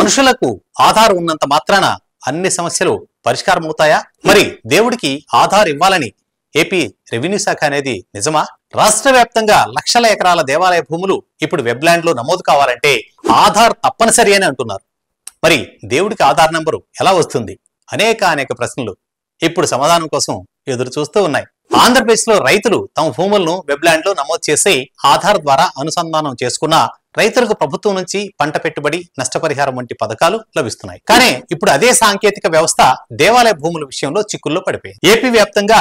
మనుషులకు ఆధార్ ఉన్నంత మాత్రాన అన్ని సమస్యలు పరిష్కారం అవుతాయా? మరి దేవుడికి ఆధార్ ఇవ్వాలని ఏపీ రెవెన్యూ శాఖ అనేది నిజమా? రాష్ట్ర వ్యాప్తంగా లక్షల ఎకరాల దేవాలయ భూములు ఇప్పుడు వెబ్లాండ్ లో నమోదు కావాలంటే ఆధార్ తప్పనిసరి అని అంటున్నారు. మరి దేవుడికి ఆధార్ నంబరు ఎలా వస్తుంది? అనేక ప్రశ్నలు ఇప్పుడు సమాధానం కోసం ఎదురు చూస్తూ ఉన్నాయి. ఆంధ్రప్రదేశ్ లో రైతులు తమ భూములను వెబ్లాండ్ లో నమోదు చేసి ఆధార్ ద్వారా అనుసంధానం చేసుకున్న రైతులకు ప్రభుత్వం నుంచి పంట పెట్టుబడి, నష్టపరిహారం వంటి పథకాలు లభిస్తున్నాయి. కానీ ఇప్పుడు అదే సాంకేతిక వ్యవస్థ దేవాలయ భూముల విషయంలో చిక్కుల్లో పడిపోయింది. ఏపీ వ్యాప్తంగా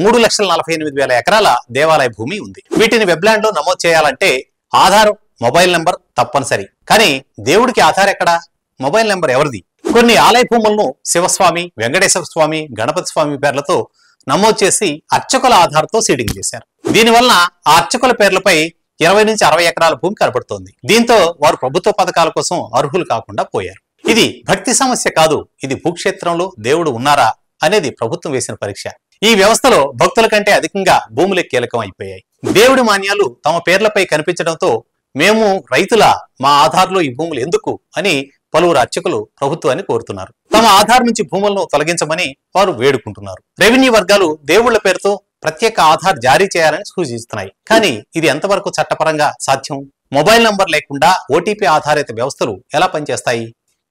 3,48,000 ఎకరాల దేవాలయ భూమి ఉంది. వీటిని వెబ్లాండ్ లో నమోదు చేయాలంటే ఆధార్ మొబైల్ నంబర్ తప్పనిసరి. కానీ దేవుడికి ఆధార్ ఎక్కడా? మొబైల్ నంబర్ ఎవరిది? కొన్ని ఆలయ భూములను శివస్వామి, వెంకటేశ్వర స్వామి, గణపతి స్వామి పేర్లతో నమోదు చేసి అర్చకుల ఆధార్తో సీడింగ్ చేశారు. దీనివల్ల ఆ అర్చకుల పేర్లపై 20 నుంచి 60 ఎకరాల భూమి కనబడుతోంది. దీంతో వారు ప్రభుత్వ పథకాల కోసం అర్హులు కాకుండా పోయారు. ఇది భక్తి సమస్య కాదు, ఇది భూక్షేత్రంలో దేవుడు ఉన్నారా అనేది ప్రభుత్వం వేసిన పరీక్ష. ఈ వ్యవస్థలో భక్తుల కంటే అధికంగా భూములే కీలకం అయిపోయాయి. దేవుడి మాన్యాలు తమ పేర్లపై కనిపించడంతో మేము రైతుల మా ఆధార్లో ఈ భూములు ఎందుకు అని పలువురు అర్చకులు ప్రభుత్వాన్ని కోరుతున్నారు. తమ ఆధార్ నుంచి భూములను తొలగించమని వారు వేడుకుంటున్నారు. రెవెన్యూ వర్గాలు దేవుళ్ల పేరుతో ప్రత్యేక ఆధార్ జారీ చేయాలని సూచిస్తున్నాయి. కానీ ఇది ఎంతవరకు చట్టపరంగా సాధ్యం? మొబైల్ నంబర్ లేకుండా ఓటీపీ ఆధారిత వ్యవస్థలు ఎలా పనిచేస్తాయి?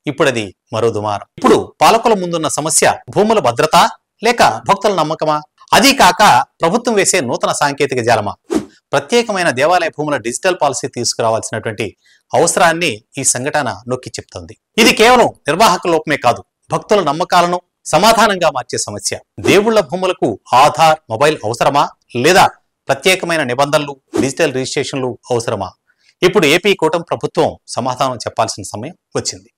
ఇప్పుడది మరో దుమారం. ఇప్పుడు పాలకుల ముందున్న సమస్య భూముల భద్రత లేక భక్తుల నమ్మకమా? అదీ కాక ప్రభుత్వం వేసే నూతన సాంకేతిక జాలమా? ప్రత్యేకమైన దేవాలయ భూముల డిజిటల్ పాలసీ తీసుకురావాల్సినటువంటి అవసరాన్ని ఈ సంఘటన నొక్కి చెప్తుంది. ఇది కేవలం నిర్వాహక లోపమే కాదు, భక్తుల నమ్మకాలను సమాధానంగా మార్చే సమస్య. దేవుళ్ల భూములకు ఆధార్, మొబైల్ అవసరమా లేదా ప్రత్యేకమైన నిబంధనలు, డిజిటల్ రిజిస్ట్రేషన్లు అవసరమా? ఇప్పుడు ఏపీ కూటమి ప్రభుత్వం సమాధానం చెప్పాల్సిన సమయం వచ్చింది.